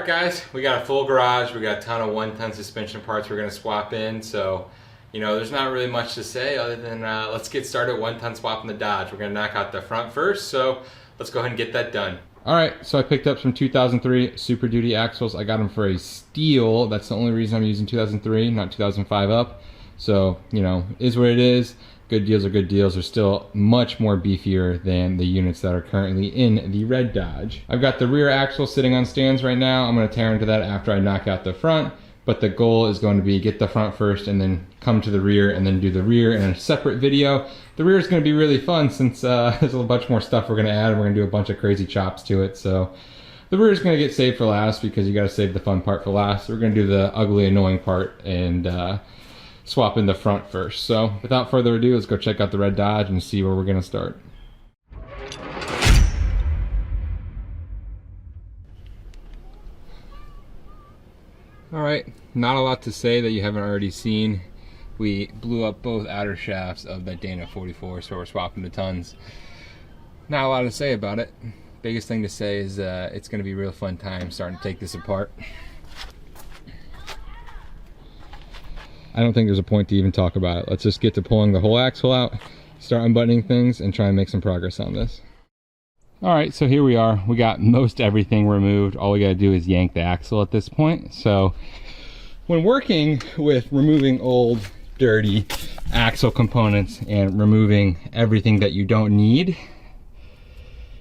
Alright guys, we got a full garage, we got a ton of 1-ton suspension parts we're going to swap in, so you know, there's not really much to say other than let's get started 1-ton swapping the Dodge. We're going to knock out the front first, so let's go ahead and get that done. Alright, so I picked up some 2003 Super Duty axles. I got them for a steal. That's the only reason I'm using 2003, not 2005 up. So, you know, is what it is. Good deals are good deals. They're still much more beefier than the units that are currently in the red Dodge. I've got the rear axle sitting on stands right now. I'm going to tear into that after I knock out the front. But the goal is going to be get the front first and then come to the rear and then do the rear in a separate video. The rear is going to be really fun since there's a bunch more stuff we're going to add and we're going to do a bunch of crazy chops to it. So the rear is going to get saved for last because you got to save the fun part for last. We're going to do the ugly, annoying part and swap in the front first. So without further ado, let's go check out the red Dodge and see where we're going to start. Alright, not a lot to say that you haven't already seen. We blew up both outer shafts of that Dana 44, so we're swapping the tons. Not a lot to say about it. Biggest thing to say is it's going to be a real fun time starting to take this apart. I don't think there's a point to even talk about it. Let's just get to pulling the whole axle out, start unbuttoning things, and try and make some progress on this. Alright, so here we are. We got most everything removed. All we got to do is yank the axle at this point. So when working with removing old, dirty axle components and removing everything that you don't need,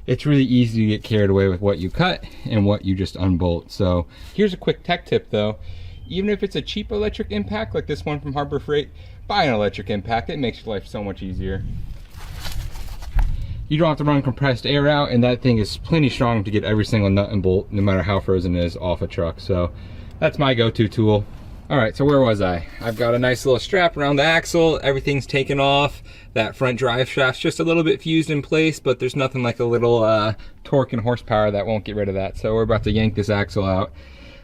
it's really easy to get carried away with what you cut and what you just unbolt. So here's a quick tech tip though. Even if it's a cheap electric impact like this one from Harbor Freight, buy an electric impact. It makes your life so much easier. You don't have to run compressed air out, and that thing is plenty strong to get every single nut and bolt, no matter how frozen it is, off a truck. So that's my go-to tool. All right, so where was I? I've got a nice little strap around the axle. Everything's taken off. That front drive shaft's just a little bit fused in place, but there's nothing like a little torque and horsepower that won't get rid of that. So we're about to yank this axle out.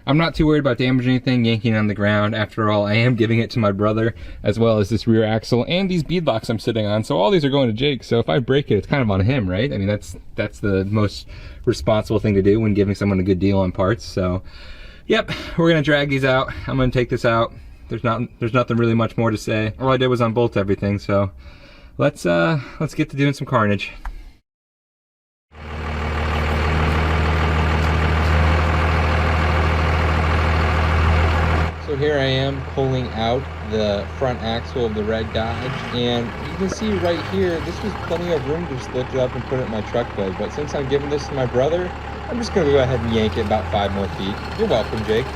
I'm not too worried about damaging anything, yanking it on the ground. After all, I am giving it to my brother, as well as this rear axle and these bead locks I'm sitting on. So all these are going to Jake. So if I break it, it's kind of on him, right? I mean, that's the most responsible thing to do when giving someone a good deal on parts. So, yep, we're gonna drag these out. I'm gonna take this out. There's nothing really much more to say. All I did was unbolt everything. So let's get to doing some carnage. So here I am pulling out the front axle of the red Dodge, and you can see right here, this was plenty of room to just lift it up and put it in my truck bed. But since I'm giving this to my brother, I'm just gonna go ahead and yank it about 5 more feet. You're welcome, Jake.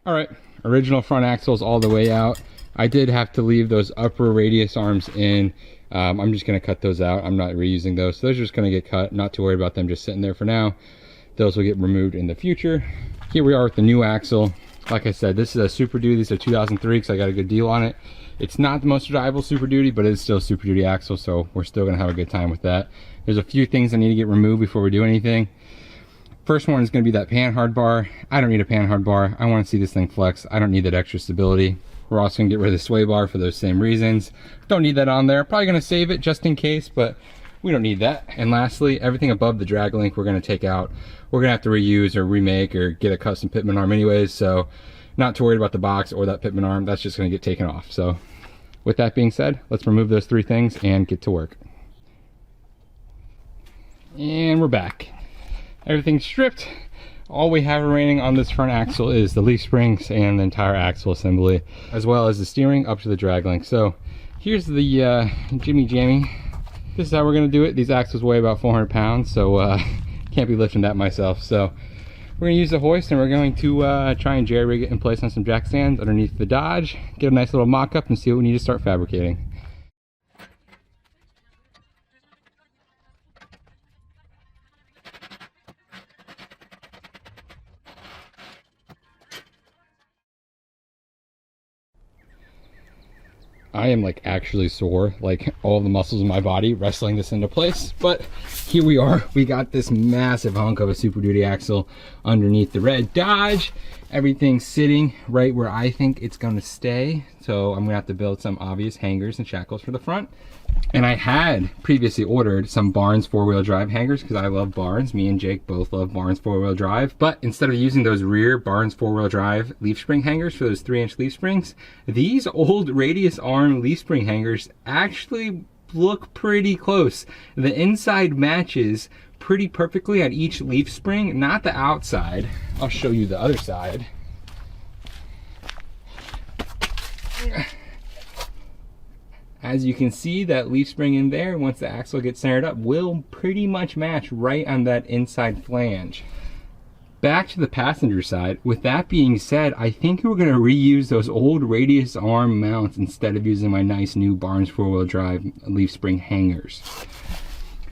All right, original front axles all the way out. I did have to leave those upper radius arms in. I'm just going to cut those out. I'm not reusing those. So those are just going to get cut. Not to worry about them just sitting there for now. Those will get removed in the future. Here we are with the new axle. Like I said, this is a Super Duty. These are 2003 because I got a good deal on it. It's not the most reliable Super Duty, but it is still a Super Duty axle, so we're still going to have a good time with that. There's a few things I need to get removed before we do anything. First one is going to be that pan hard bar. I don't need a pan hard bar. I want to see this thing flex. I don't need that extra stability. We're also gonna get rid of the sway bar for those same reasons. Don't need that on there. Probably gonna save it just in case, but we don't need that. And lastly, everything above the drag link we're gonna take out. We're gonna have to reuse or remake or get a custom pitman arm anyways, so not too worried about the box or that pitman arm. That's just gonna get taken off. So with that being said, let's remove those 3 things and get to work. And we're back. Everything's stripped. All we have remaining on this front axle is the leaf springs and the entire axle assembly, as well as the steering up to the drag link. So here's the Jimmy Jammy. This is how we're gonna do it. These axles weigh about 400 pounds, so can't be lifting that myself. So we're gonna use the hoist and we're going to try and jerry rig it in place on some jack stands underneath the Dodge, get a nice little mock-up and see what we need to start fabricating. I am like actually sore, like all the muscles in my body wrestling this into place, but here we are. We got this massive hunk of a Super Duty axle underneath the red Dodge. Everything's sitting right where I think it's gonna stay. So I'm gonna have to build some obvious hangers and shackles for the front And I had previously ordered some Barnes 4-wheel drive hangers because I love Barnes. Me and Jake both love Barnes 4-wheel drive. But instead of using those rear Barnes 4-wheel drive leaf spring hangers for those 3-inch leaf springs, these old radius arm leaf spring hangers actually look pretty close. The inside matches pretty perfectly on each leaf spring, not the outside. I'll show you the other side. As you can see, that leaf spring in there, once the axle gets centered up, will pretty much match right on that inside flange. Back to the passenger side. With that being said, I think we're going to reuse those old radius arm mounts instead of using my nice new Barnes 4-wheel drive leaf spring hangers.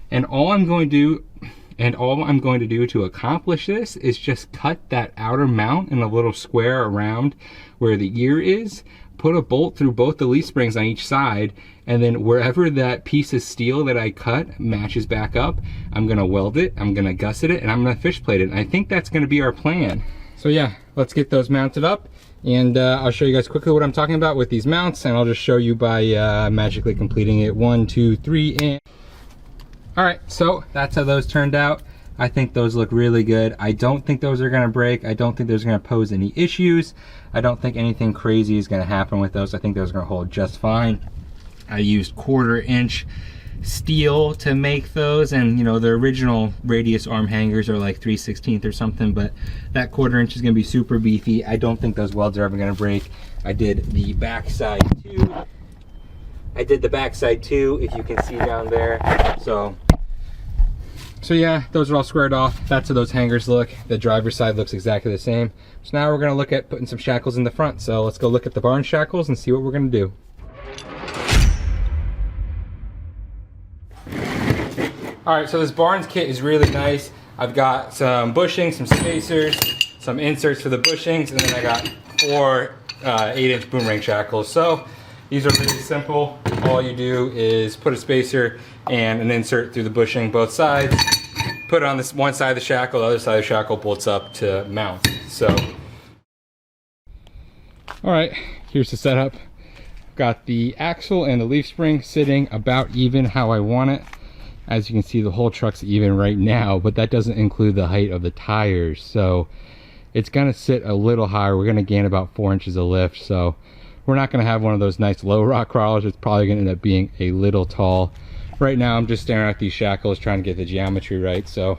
And all I'm going to do to accomplish this is just cut that outer mount in a little square around where the ear is, put a bolt through both the leaf springs on each side, and then wherever that piece of steel that I cut matches back up, I'm gonna weld it, I'm gonna gusset it, and I'm gonna fish plate it. And I think that's gonna be our plan. So yeah, let's get those mounted up, and I'll show you guys quickly what I'm talking about with these mounts, and I'll just show you by magically completing it. 1, 2, 3, and... All right, so that's how those turned out. I think those look really good. I don't think those are gonna break. I don't think those are gonna pose any issues. I don't think anything crazy is gonna happen with those. I think those are gonna hold just fine. I used 1/4-inch steel to make those, and you know, the original radius arm hangers are like 3/16 or something, but that 1/4-inch is gonna be super beefy. I don't think those welds are ever gonna break. I did the backside too. If you can see down there. So yeah, those are all squared off. That's how those hangers look. The driver's side looks exactly the same. So now we're gonna look at putting some shackles in the front. So let's go look at the Barnes shackles and see what we're gonna do. All right, so this Barnes kit is really nice. I've got some bushings, some spacers, some inserts for the bushings, and then I got 4 8-inch boomerang shackles. So these are really simple. All you do is put a spacer and an insert through the bushing, both sides. Put it on this one side of the shackle, the other side of the shackle bolts up to mount. So, all right, here's the setup. Got the axle and the leaf spring sitting about even how I want it. As you can see, the whole truck's even right now, but that doesn't include the height of the tires. So it's gonna sit a little higher. We're gonna gain about 4 inches of lift. So we're not gonna have one of those nice low rock crawlers. It's probably gonna end up being a little tall. Right now I'm just staring at these shackles trying to get the geometry right. So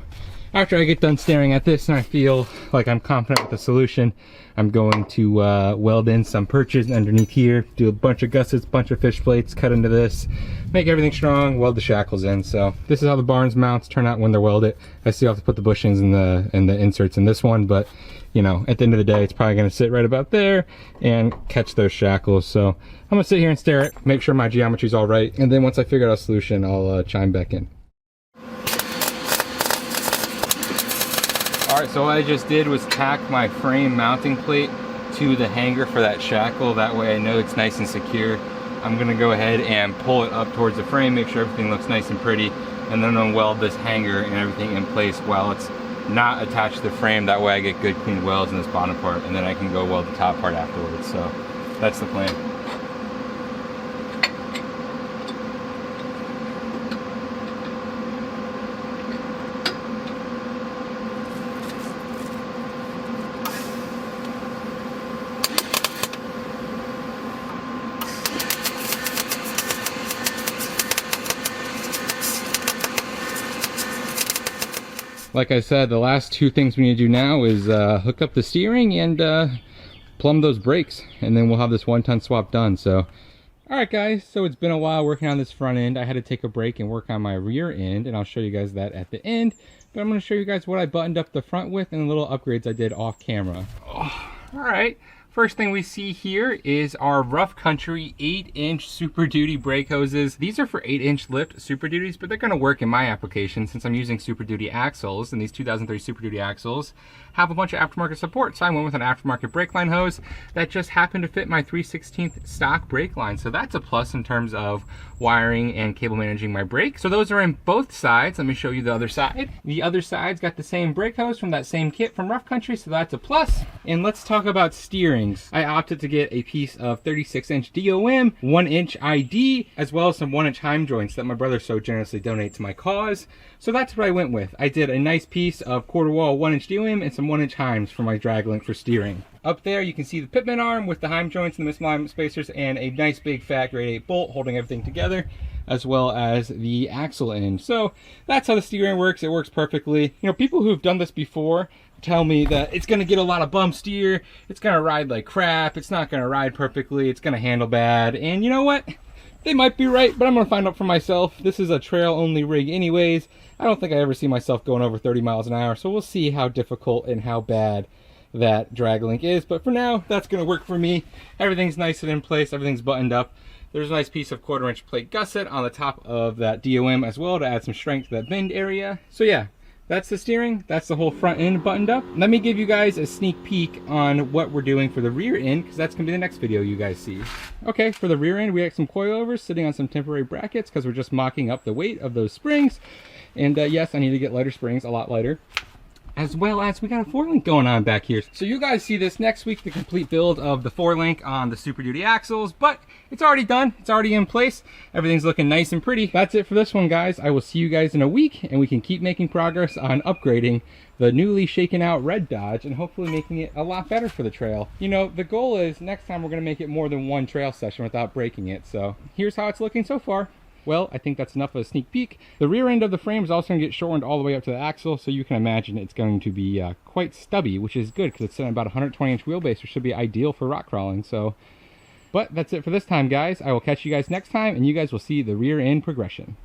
after I get done staring at this and I feel like I'm confident with the solution, I'm going to weld in some perches underneath here, do a bunch of gussets, bunch of fish plates, cut into this, make everything strong, weld the shackles in. So this is how the Barnes mounts turn out when they're welded. I still have to put the bushings and the inserts in this one, but you know, at the end of the day, it's probably gonna sit right about there and catch those shackles. So I'm gonna sit here and stare at, make sure my geometry's all right, and then once I figure out a solution, I'll chime back in. All right, so what I just did was tack my frame mounting plate to the hanger for that shackle. That way I know it's nice and secure. I'm gonna go ahead and pull it up towards the frame, make sure everything looks nice and pretty, and then I'm gonna weld this hanger and everything in place while it's not attached to the frame. That way I get good clean welds in this bottom part, and then I can go weld the top part afterwards. So that's the plan. Like I said, the last 2 things we need to do now is hook up the steering and plumb those brakes, and then we'll have this 1-ton swap done. So, all right guys, so it's been a while working on this front end. I had to take a break and work on my rear end, and I'll show you guys that at the end. But I'm going to show you guys what I buttoned up the front with and the little upgrades I did off camera. Oh, all right. First thing we see here is our Rough Country 8-inch Super Duty brake hoses. These are for 8-inch lift Super Duties, but they're gonna work in my application since I'm using Super Duty axles, and these 2003 Super Duty axles have a bunch of aftermarket support. So I went with an aftermarket brake line hose that just happened to fit my 3/16 stock brake line. So that's a plus in terms of wiring and cable managing my brake. So those are in both sides. Let me show you the other side. The other side's got the same brake hose from that same kit from Rough Country, so that's a plus. And let's talk about steering. springs. I opted to get a piece of 36-inch DOM, 1-inch ID, as well as some 1-inch Heim joints that my brother so generously donated to my cause. So that's what I went with. I did a nice piece of quarter wall 1-inch DOM and some 1-inch Heims for my drag link for steering. Up there you can see the pitman arm with the Heim joints and the misalignment spacers and a nice big fat grade 8 bolt holding everything together, as well as the axle end. So that's how the steering works. It works perfectly. You know, people who've done this before tell me that it's going to get a lot of bump steer, it's going to ride like crap, it's not going to ride perfectly, it's going to handle bad. And you know what? They might be right, but I'm going to find out for myself. This is a trail only rig anyways. I don't think I ever see myself going over 30 miles an hour, so we'll see how difficult and how bad that drag link is. But for now, that's going to work for me. Everything's nice and in place, everything's buttoned up. There's a nice piece of 1/4-inch plate gusset on the top of that DOM as well to add some strength to that bend area. So yeah, that's the steering, that's the whole front end buttoned up. Let me give you guys a sneak peek on what we're doing for the rear end, because that's gonna be the next video you guys see. Okay, for the rear end, we have some coilovers sitting on some temporary brackets because we're just mocking up the weight of those springs. And yes, I need to get lighter springs, a lot lighter. As well as we got a 4-link going on back here. So you guys see this next week, the complete build of the 4-link on the Super Duty axles, but it's already done, it's already in place. Everything's looking nice and pretty. That's it for this one, guys. I will see you guys in a week, and we can keep making progress on upgrading the newly shaken out red Dodge and hopefully making it a lot better for the trail. You know, the goal is next time we're gonna make it more than one trail session without breaking it. So here's how it's looking so far. Well, I think that's enough of a sneak peek. The rear end of the frame is also going to get shortened all the way up to the axle, so you can imagine it's going to be quite stubby, which is good because it's sitting about a 120-inch wheelbase, which should be ideal for rock crawling. So, but that's it for this time, guys. I will catch you guys next time, and you guys will see the rear end progression.